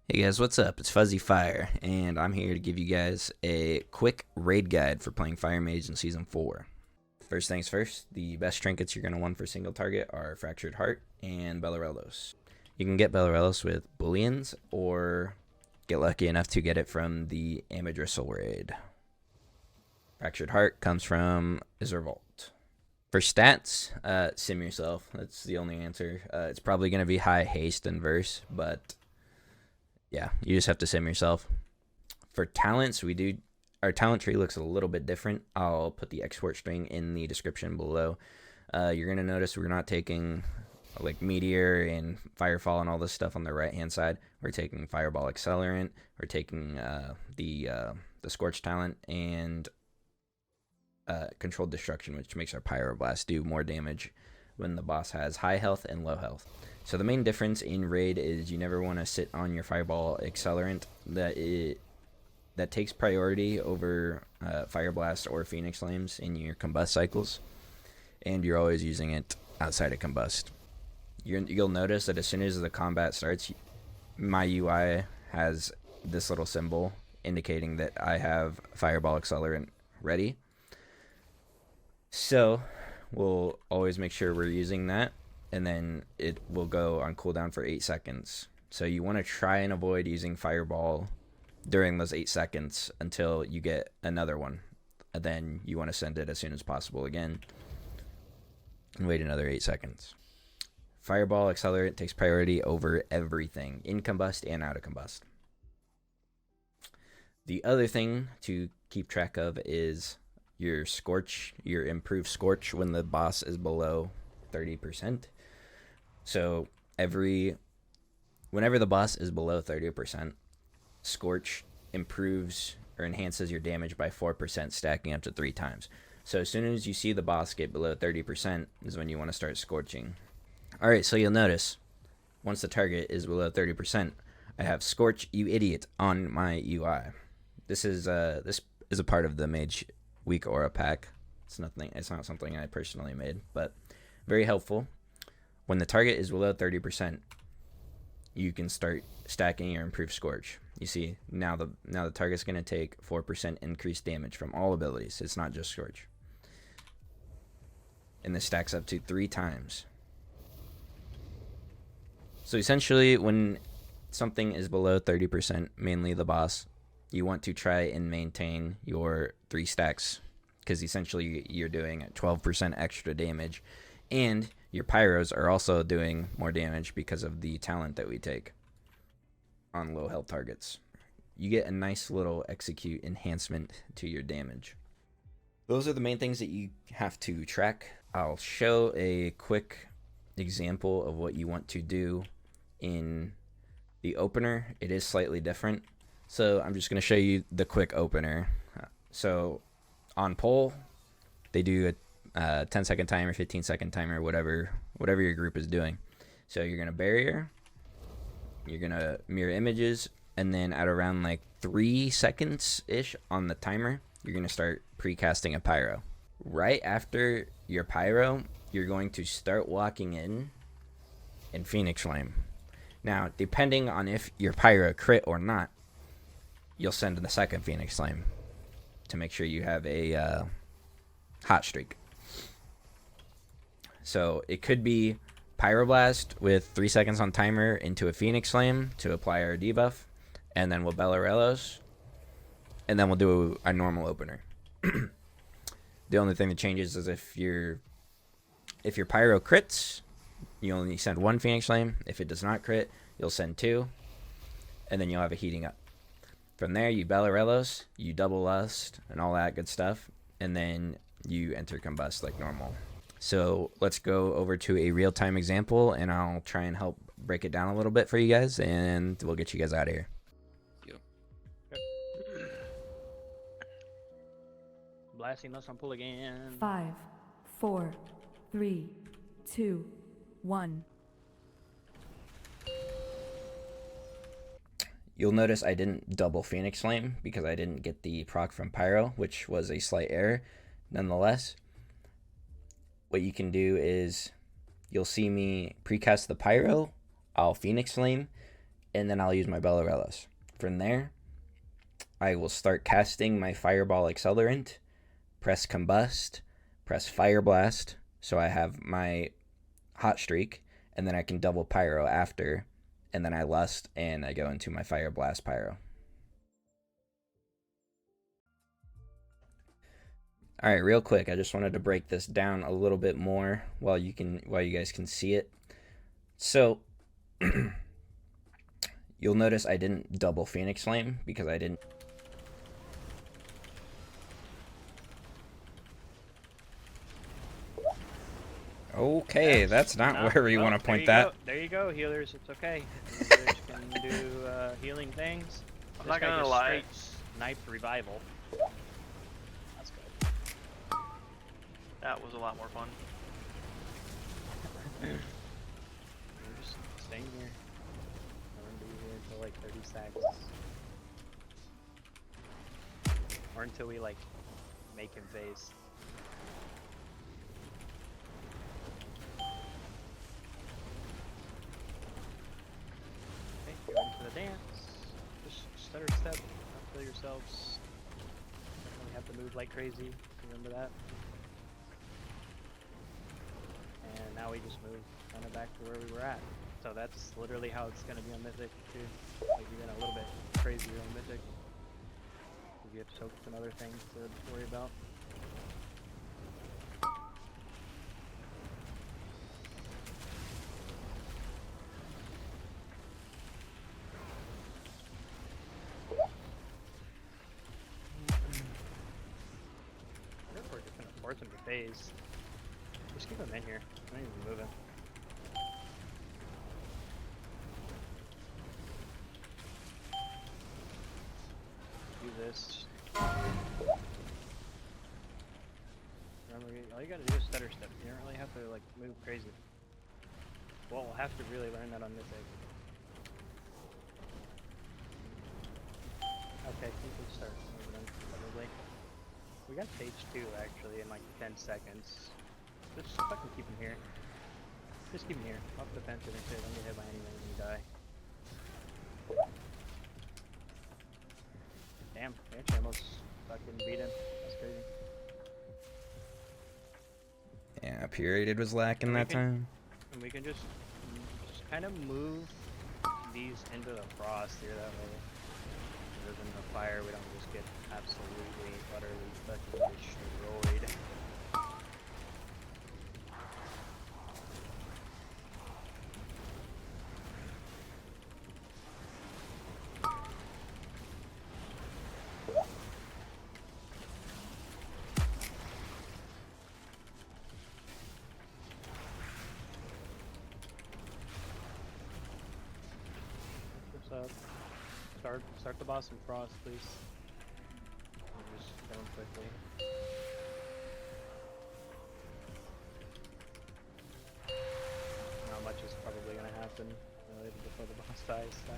Hey guys, what's up? It's Fuzzy Fire, and I'm here to give you guys a quick raid guide for playing Fire Mage in Season 4. First things first, the best trinkets you're going to want for single target are Fractured Heart and Bellarellos. You can get Bellarellos with Bullions, or get lucky enough to get it from the Amadrisal raid. Fractured Heart comes from Vault. For stats, sim yourself. That's the only answer. It's probably going to be high haste and verse, but yeah, you just have to sim yourself. For talents, our talent tree looks a little bit different. I'll put the export string in the description below. You're going to notice we're not taking like Meteor and Firefall and all this stuff on the right hand side. We're taking Fireball Accelerant. We're taking the Scorch talent and Controlled Destruction, which makes our Pyroblast do more damage when the boss has high health and low health. So the main difference in raid is you never want to sit on your Fireball Accelerant. That takes priority over Fireblast or Phoenix Flames in your Combust cycles, and you're always using it outside of Combust. You'll notice that as soon as the combat starts, my UI has this little symbol indicating that I have Fireball Accelerant ready. So we'll always make sure we're using that, and then it will go on cooldown for 8 seconds. So you want to try and avoid using Fireball during those 8 seconds until you get another one. And then you want to send it as soon as possible again and wait another 8 seconds. Fireball Accelerant takes priority over everything, in Combust and out of Combust. The other thing to keep track of is your Scorch, your improved Scorch when the boss is below 30%. So whenever the boss is below 30%, Scorch improves or enhances your damage by 4%, stacking up to 3 times. So as soon as you see the boss get below 30% is when you want to start Scorching. Alright, so you'll notice, once the target is below 30%, I have Scorch, you idiot, on my UI. This is a part of the Mage Weak Aura pack. It's not something I personally made, but very helpful. When the target is below 30%, you can start stacking your improved Scorch. You see, now the target's going to take 4% increased damage from all abilities. It's not just Scorch. And this stacks up to 3 times. So essentially, when something is below 30%, mainly the boss, you want to try and maintain your 3 stacks, because essentially you're doing 12% extra damage, and your pyros are also doing more damage because of the talent that we take on low health targets. You get a nice little execute enhancement to your damage. Those are the main things that you have to track. I'll show a quick example of what you want to do in the opener. It is slightly different. So I'm just going to show you the quick opener. So on pole, they do a 10-second timer, 15-second timer, whatever your group is doing. So you're going to barrier, you're going to mirror images, and then at around like 3 seconds-ish on the timer, you're going to start pre-casting a pyro. Right after your pyro, you're going to start walking in Phoenix Flame. Now, depending on if your pyro crit or not, you'll send in the second Phoenix Flame to make sure you have a hot streak. So it could be Pyroblast with 3 seconds on timer into a Phoenix Flame to apply our debuff, and then we'll Bellarellos, and then we'll do a normal opener. The only thing that changes is if your pyro crits, you only send 1 Phoenix Flame. If it does not crit, you'll send 2, and then you'll have a heating up. From there, you Bellarellos, you double lust, and all that good stuff, and then you enter Combust like normal. So let's go over to a real-time example, and I'll try and help break it down a little bit for you guys, and we'll get you guys out of here. Blasting us on pull again. 5, 4, 3, 2, 1. You'll notice I didn't double Phoenix Flame because I didn't get the proc from Pyro, which was a slight error. Nonetheless, what you can do is you'll see me precast the Pyro, I'll Phoenix Flame, and then I'll use my Bellarellas. From there, I will start casting my Fireball Accelerant, press Combust, press Fireblast, so I have my Hot Streak, and then I can double Pyro after, and then I Lust, and I go into my Fireblast Pyro. All right, real quick, I just wanted to break this down a little bit more while you guys can see it. So you'll notice I didn't double Phoenix Flame because I didn't. Okay, that's not where we want to point that. There you go, healers. It's okay. Healers can do healing things. I'm not gonna lie. Snipe revival. That's good. That was a lot more fun. We're just staying here. I'm gonna be here until like 30 seconds. Or until we like make him phase. Okay, get ready for the dance. Just stutter step, don't kill yourselves. Definitely have to move like crazy. Remember that. And now we just move kind of back to where we were at. So that's literally how it's going to be on Mythic too. Like even a little bit crazier on Mythic. You have soaks and other things to worry about. Therefore, just going to force him to phase. Just keep him in here. Don't even move him. Do this. Remember, all you gotta do is stutter step. You don't really have to like move crazy. Well, we'll have to really learn that on Mythic. Okay, you can start moving them, probably. We got stage 2 actually in like 10 seconds. Just fucking keep him here. Just keep him here. Off the defensive and shit. Don't get hit by anything when you die. Damn, we actually almost fucking beat him. That's crazy. Yeah, period was lacking that time. And we can just kind of move these into the frost here that way. Rather than the fire, we don't just get absolutely, utterly fucking destroyed. Up. Start the boss in frost, please. And just kill him quickly. Not much is probably gonna happen before the boss dies. So.